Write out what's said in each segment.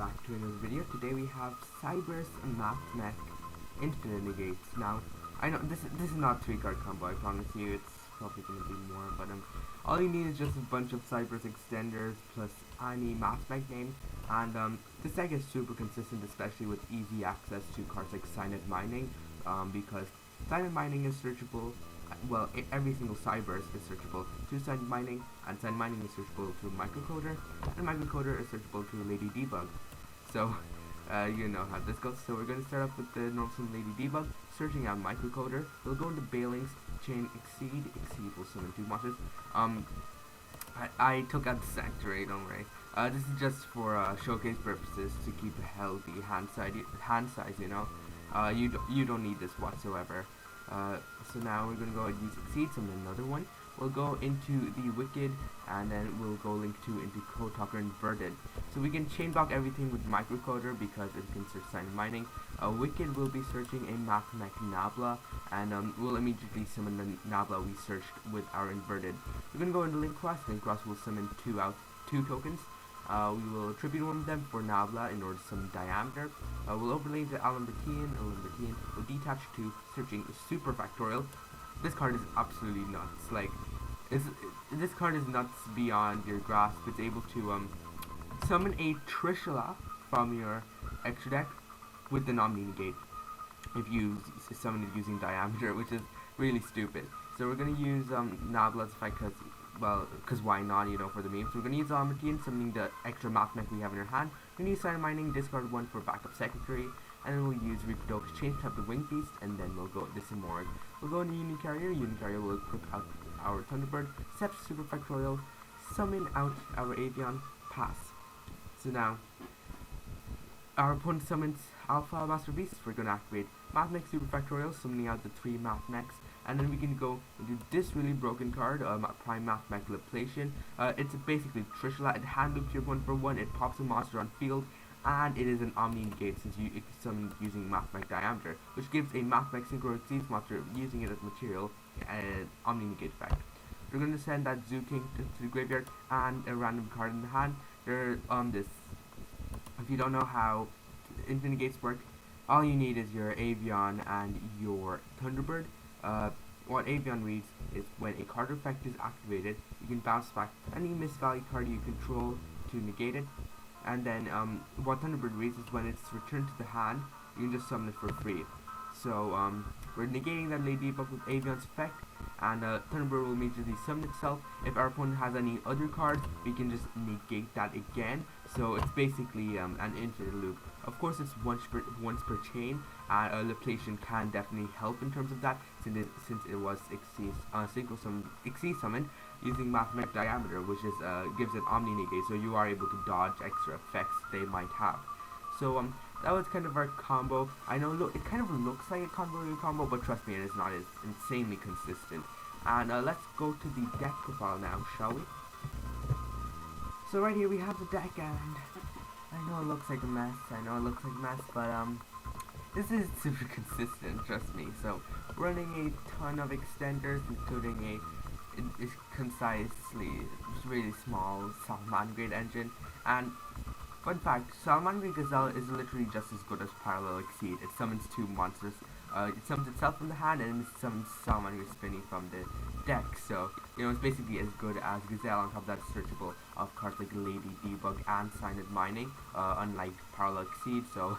back to another video. Today we have Cyberse Mathmech infinite negates. Now, I know this is not 3-card combo, I promise you, it's probably going to be more, but all you need is just a bunch of Cyberse extenders plus any Mathmech name, and this deck is super consistent, especially with easy access to cards like Cynet Mining, because Cynet Mining is searchable. Well, every single Cyberse is searchable to Cynet Mining, and Cynet Mining is searchable to Microcoder, and Microcoder is searchable to Lady Debug. So, you know how this goes. So we're going to start off with the normal Lady Debug, searching out Microcoder. We'll go into Bailings, chain Exceed will summon 2 monsters. I took out the Sanctuary, don't worry. This is just for showcase purposes, to keep a healthy hand size, you know. You don't need this whatsoever. So now we're going to go and use Exceed, summon another one. We'll go into the Wicked, and then we'll go link 2 into Code Talker Inverted. So we can chain block everything with Microcoder because it can search Cynet Mining. Wicked will be searching a Mathmech Nabla, and we'll immediately summon the Nabla we searched with our Inverted. We're going to go into Link Cross. Link Cross will summon 2 tokens. We will tribute one of them for Nabla in order to summon Diameter. We'll overlay the Alambertian. We'll detach to searching Superfactorial. This card is absolutely nuts. Like, this card is nuts beyond your grasp. It's able to summon a Trishula from your extra deck with an omni-negate if you summon it using Diameter, which is really stupid. So we're going to use Nabla's fight because why not, you know, for the memes. So we're going to use Alambertian, summoning the extra Mathmech we have in our hand. We're going to use Cynet Mining, discard 1 for backup secondary, and then we'll use Reproduce, change type to Wing Beast, and then we'll go Disimorg. We'll go into Unicarrier. Unicarrier will equip out our Thunderbird, set Superfactorial, summon out our Avian, pass. So now, our opponent summons Alpha Master Beast. We're going to activate Mathmech Superfactorial, summoning out the 3 Mathmechs. And then we can go into this really broken card, Prime Mathmech Liplation. It's basically Trishula. It handloops your opponent for 1, it pops a monster on field, and it is an omni-negate since it's summoned using Mathmech Diameter, which gives a Mathmech Synchro Exceeds monster using it as material an omni-negate effect. We're going to send that Zoo King to the graveyard and a random card in the hand. If you don't know how infinite negates work, all you need is your Avian and your Thunderbird. What Avian reads is when a card effect is activated, you can bounce back any misvalued card you control to negate it. And then what Thunderbird reads is when it's returned to the hand, you can just summon it for free. So we're negating that Lady Debug with Avian's effect, and Thunderbird will immediately summon itself. If our opponent has any other cards, we can just negate that again. So it's basically an infinite loop. Of course, it's once per chain. Liplation can definitely help in terms of that, since it was Exceed summoned using Mathmech Diameter, which is gives it omni-negate, so you are able to dodge extra effects they might have. So that was kind of our combo. I know it kind of looks like a combo, but trust me, it is not. It's insanely consistent. And let's go to the deck profile now, shall we? So right here we have the deck, and I know it looks like a mess. But this is super consistent, trust me. So running a ton of extenders, including a concisely really small Salamander engine. And fun fact, Salamander Gazelle is literally just as good as Parallel Exceed. It summons 2 monsters. It summons itself from the hand, and it summons Salamander Spinny from the deck. So, you know, it's basically as good as Gazelle. On top of that, it's searchable of cards like Lady Debug and Cynet Mining, unlike Parallel Exceed. So,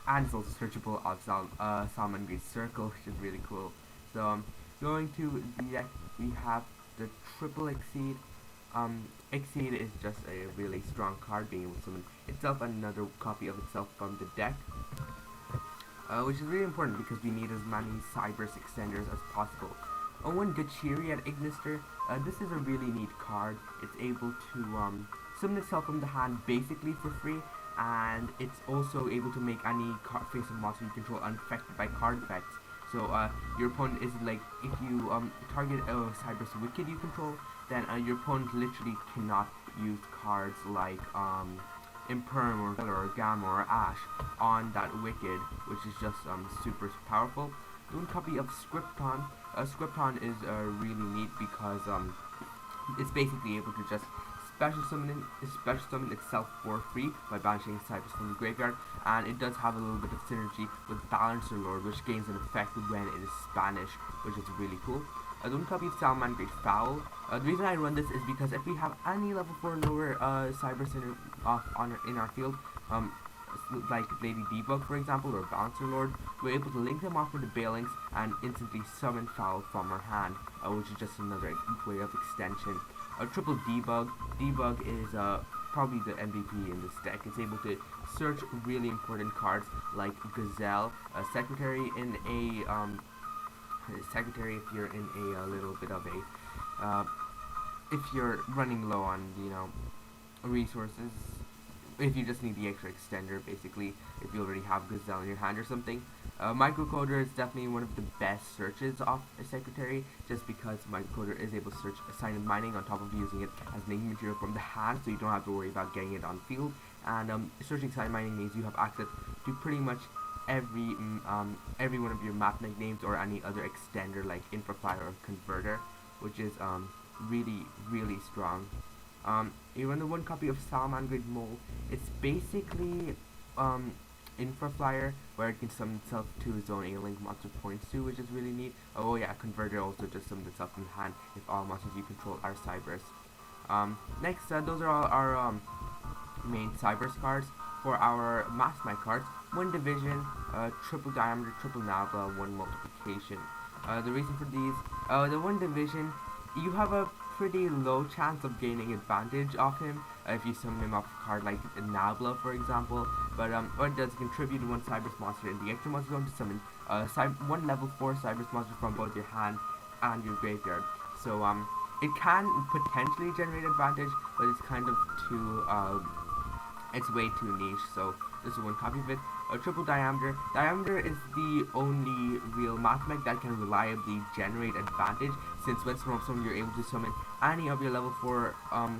and it's also searchable of Salamander Circle, which is really cool. So, going to the deck, we have the triple Exceed. Exceed is just a really strong card, being able to summon itself and another copy of itself from the deck, which is really important because we need as many Cyberse extenders as possible. Owen Gachiri at Ignister. This is a really neat card. It's able to summon itself from the hand basically for free, and it's also able to make any face of monster you control unaffected by card effects. So your opponent is like, if you target a Cyberse Wicked you control, then your opponent literally cannot use cards like Imperm or Velar or Gamma or Ash on that Wicked, which is just super powerful. One copy of Scripton. Scripton is really neat because it's basically able to just special summon itself for free by banishing Cyberse from the graveyard, and it does have a little bit of synergy with Balancer Lord, which gains an effect when it is Spanish, which is really cool. The one copy of Salman Great Foul. The reason I run this is because if we have any level 4 lower Cyberse in our field, like Lady Debug for example, or Balancer Lord, we're able to link them off with the Balinks and instantly summon Foul from our hand, which is just another way of extension. Triple Debug. Debug is probably the MVP in this deck. It's able to search really important cards like Gazelle, Secretary in a Secretary if you're in a little bit of a if you're running low on resources. If you just need the extra extender, basically, if you already have Gazelle in your hand or something. Microcoder is definitely one of the best searches of a Secretary, just because Microcoder is able to search Cynet Mining on top of using it as linking material from the hand, so you don't have to worry about getting it on field. And searching Cynet Mining means you have access to pretty much every one of your Mathmech names or any other extender like Infraflyer or Converter, which is really strong. You run the one copy of Salman Great Mole. It's basically Infraflyer, where it can summon itself to its own A-Link monster points to, which is really neat. Oh yeah, Converter also just summons itself from the hand if all monsters you control are Cyberse. Next, those are all our main Cyberse cards. For our Mathmech cards, 1 division, triple diameter, triple nabla, 1 multiplication. The reason for these, the 1 division, you have a pretty low chance of gaining advantage off him if you summon him off a card like Nabla for example, but what it does is contribute to 1 Cyberse monster in the extra monster zone to summon 1 level 4 Cyberse monster from both your hand and your graveyard. So it can potentially generate advantage, but it's kind of too it's way too niche, so this is 1 copy of it. Triple diameter. Diameter is the only real Mathmech that can reliably generate advantage, since when summon you're able to summon any of your level 4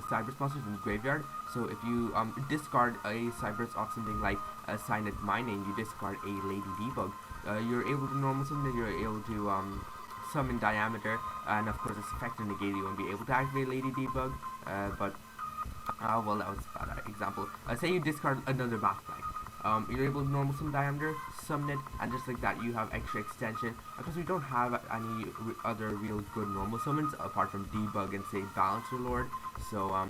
Cyberse monsters in the graveyard. So if you discard a Cyberse off something like Cynet Mining, you discard a Lady Debug, you're able to normal summon it, you're able to summon Diameter, and of course it's effective negate, you won't be able to activate Lady Debug, but well, that was a bad example. Say you discard another Mathmech. You're able to normal summon Diameter, summon it, and just like that you have extra extension. Because we don't have any other real good normal summons apart from Debug and say Balancer Lord, so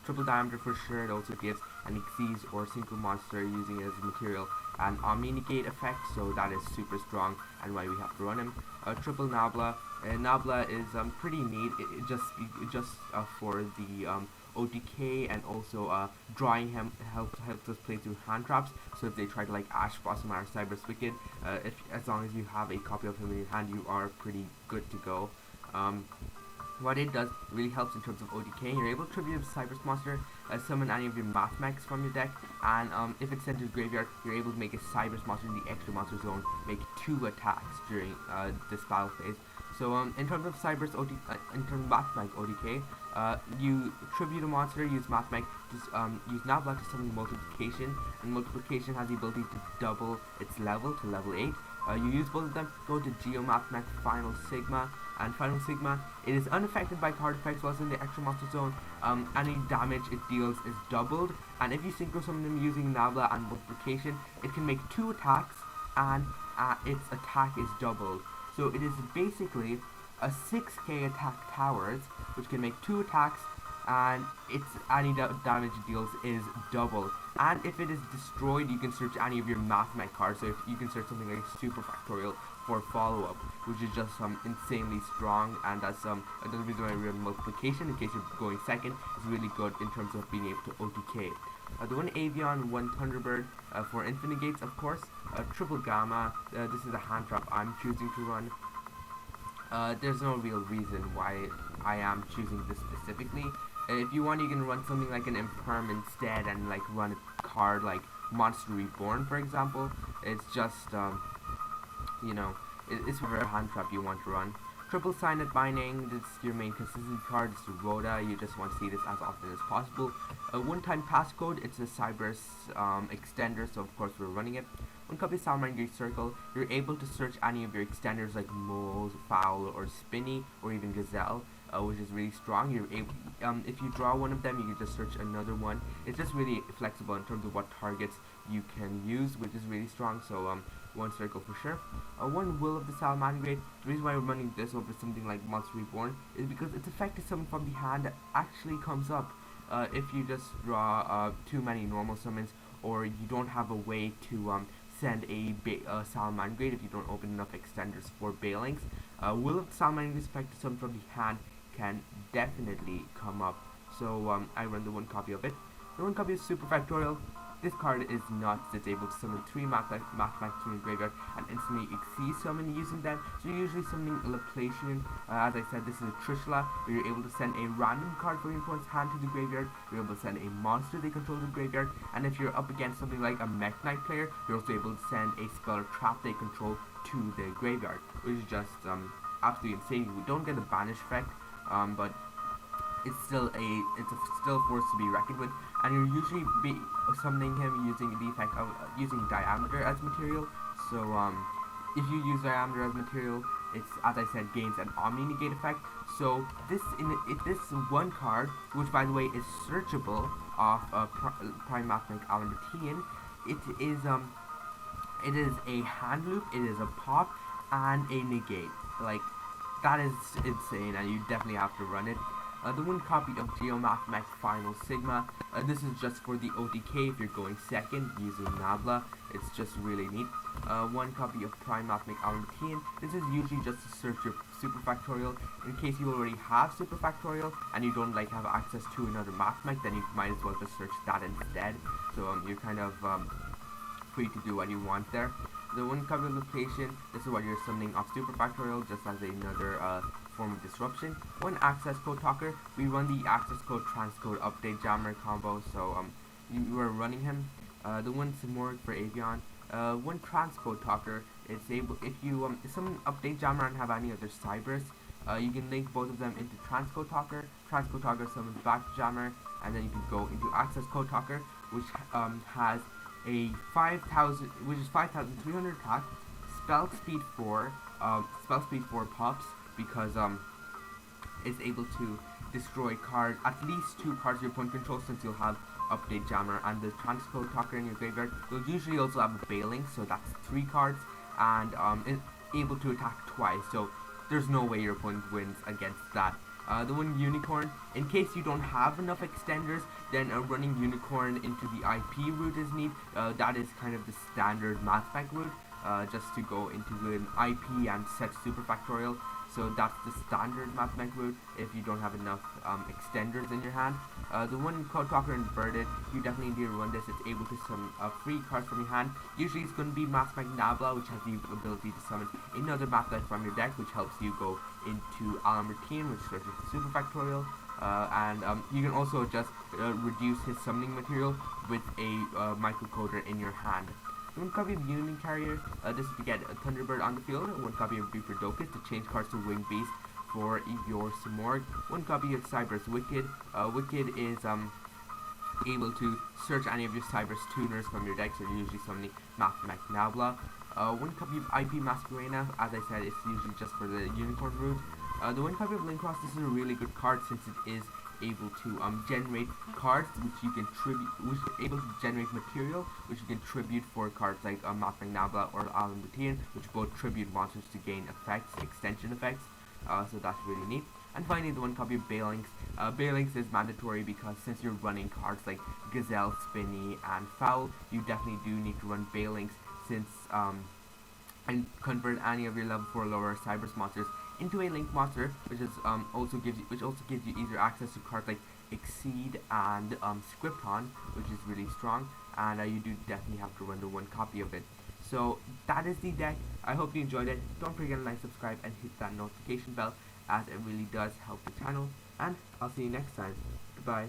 triple Diameter for sure. It also gives an Xyz or single monster using it as material an omni-negate effect, so that is super strong and why we have to run him. Triple Nabla. Nabla is pretty neat. It just for the OTK, and also drawing him helps us play through handtraps. So if they try to like Ash Blossom or Cyberse Wicked, as long as you have a copy of him in your hand, you are pretty good to go. What it does really helps in terms of OTK. You're able to tribute a Cyberse monster, summon any of your Mathmechs from your deck, and if it's sent to the graveyard, you're able to make a Cyberse monster in the extra monster zone make 2 attacks during this battle phase. So in terms of Cyberse in terms of Mathmech OTK, you tribute a monster, use Mathmech, use Nabla to summon multiplication, and multiplication has the ability to double its level to level 8. You use both of them, go to Mathmech Final Sigma, and Final Sigma, it is unaffected by card effects while it's in the extra monster zone. Any damage it deals is doubled, and if you synchro summon them using Nabla and multiplication, it can make 2 attacks, and its attack is doubled. So it is basically a 6k attack towers, which can make 2 attacks, and its any damage it deals is doubled. And if it is destroyed, you can search any of your Mathmech cards. So if you can search something like Superfactorial for follow-up, which is just insanely strong, and that's another reason why I run multiplication in case you're going second. Is really good in terms of being able to OTK. The 1 Avian, 1 Thunderbird for infinite gates, of course. Triple Gamma. This is a hand trap I'm choosing to run. There's no real reason why I am choosing this specifically. If you want, you can run something like an Imperm instead, and like run a card like Monster Reborn, for example. It's just it's whatever hand trap you want to run. Triple Cynet Mining, this is your main consistency card. It's a rota, you just want to see this as often as possible. A one-time passcode, it's a Cyberse extender, so of course we're running it. 1 copy of Salman Great Circle, you're able to search any of your extenders like Moles, Foul, or Spinny, or even Gazelle. which is really strong. You're able, if you draw one of them, you can just search another one. It's just really flexible in terms of what targets you can use, which is really strong. So one circle for sure. One Will of the Salamander. The reason why we're running this over something like Monster Reborn is because its effect is summon from the hand that actually comes up. If you just draw too many normal summons, or you don't have a way to send a Salamander, if you don't open enough extenders for Bailings, Will of the Salamander's effect is summoned from the hand can definitely come up. So I run the one copy of it. The one copy is Superfactorial. This card is nuts. It's able to summon 3 Mathmech from your graveyard and instantly exceed summon using them. So you're usually summoning a Laplacian. As I said, this is a Trishula, where you're able to send a random card from your opponent's hand to the graveyard. You're able to send a monster they control to the graveyard. And if you're up against something like a Mech Knight player, you're also able to send a spell or trap they control to the graveyard, which is just absolutely insane. We don't get a banish effect, but it's still a force to be reckoned with, and you're usually summoning him using the effect of using diameter as material. So if you use diameter as material, it's, as I said, gains an omni-negate effect. So this one card, which by the way is searchable off Prime Mathmech Alambertian, it is a hand loop, it is a pop, and a negate. Like, that is insane, and you definitely have to run it. The one copy of Mathmech Final Sigma. This is just for the OTK if you're going second using Nabla. It's just really neat. One copy of Prime Mathmech Alambertian. This is usually just to search your Superfactorial. In case you already have Superfactorial and you don't have access to another Mathmech, then you might as well just search that instead. So you're kind of free to do what you want there. The one copy of Location, this is what you're summoning off Superfactorial, just as another form of disruption. One access code talker. We run the access code transcode update jammer combo, so you are running him. The one Simorg for Avion. One transcode talker. It's able, if you summon update jammer and have any other Cyberse, you can link both of them into transcode talker. Transcode talker summons back to jammer, and then you can go into access code talker, which has a 5,300 attack, spell speed 4 pops, because it's able to destroy at least 2 cards your opponent controls, since you'll have update jammer, and the transcode talker in your graveyard will usually also have a Bailing, so that's 3 cards, and it's able to attack twice, so there's no way your opponent wins against that. The one Unicorn, in case you don't have enough extenders, then running Unicorn into the IP route is neat. That is kind of the standard Mathmech route, just to go into an IP and set Superfactorial. So that's the standard Mathmech route if you don't have enough extenders in your hand. The one Code Talker Inverted, you definitely need to run this. It's able to summon free cards from your hand. Usually it's going to be Mathmech Nabla, which has the ability to summon another Mathmech from your deck, which helps you go into Alambertian, which searches Superfactorial. And you can also just reduce his summoning material with a microcoder in your hand. One copy of Union Carrier, this is to get a Thunderbird on the field. One copy of Bufordocus to change cards to Winged Beast for your Simorg. One copy of Cyberse Wicked. Wicked is able to search any of your Cyberse tuners from your deck, so you're usually summoning Mathmech Nabla. One copy of IP Masquerana, as I said, it's usually just for the Unicorn route. The one copy of Linkross, this is a really good card since it is able to generate cards which you can able to generate material which you can tribute for cards like Mathmech Nabla or Alambertian, which both tribute monsters to gain effects, extension effects. So that's really neat. And finally, the one copy of Bailings. Bailings is mandatory because since you're running cards like Gazelle, Spinny, and Foul, you definitely do need to run Bailings, since and convert any of your level 4 lower Cyberse monsters into a link monster, which is also gives you easier access to cards like Exceed and Scripton, which is really strong, and you do definitely have to run the one copy of it. So that is the deck. I hope you enjoyed it. Don't forget to like, subscribe, and hit that notification bell, as it really does help the channel. And I'll see you next time. Goodbye.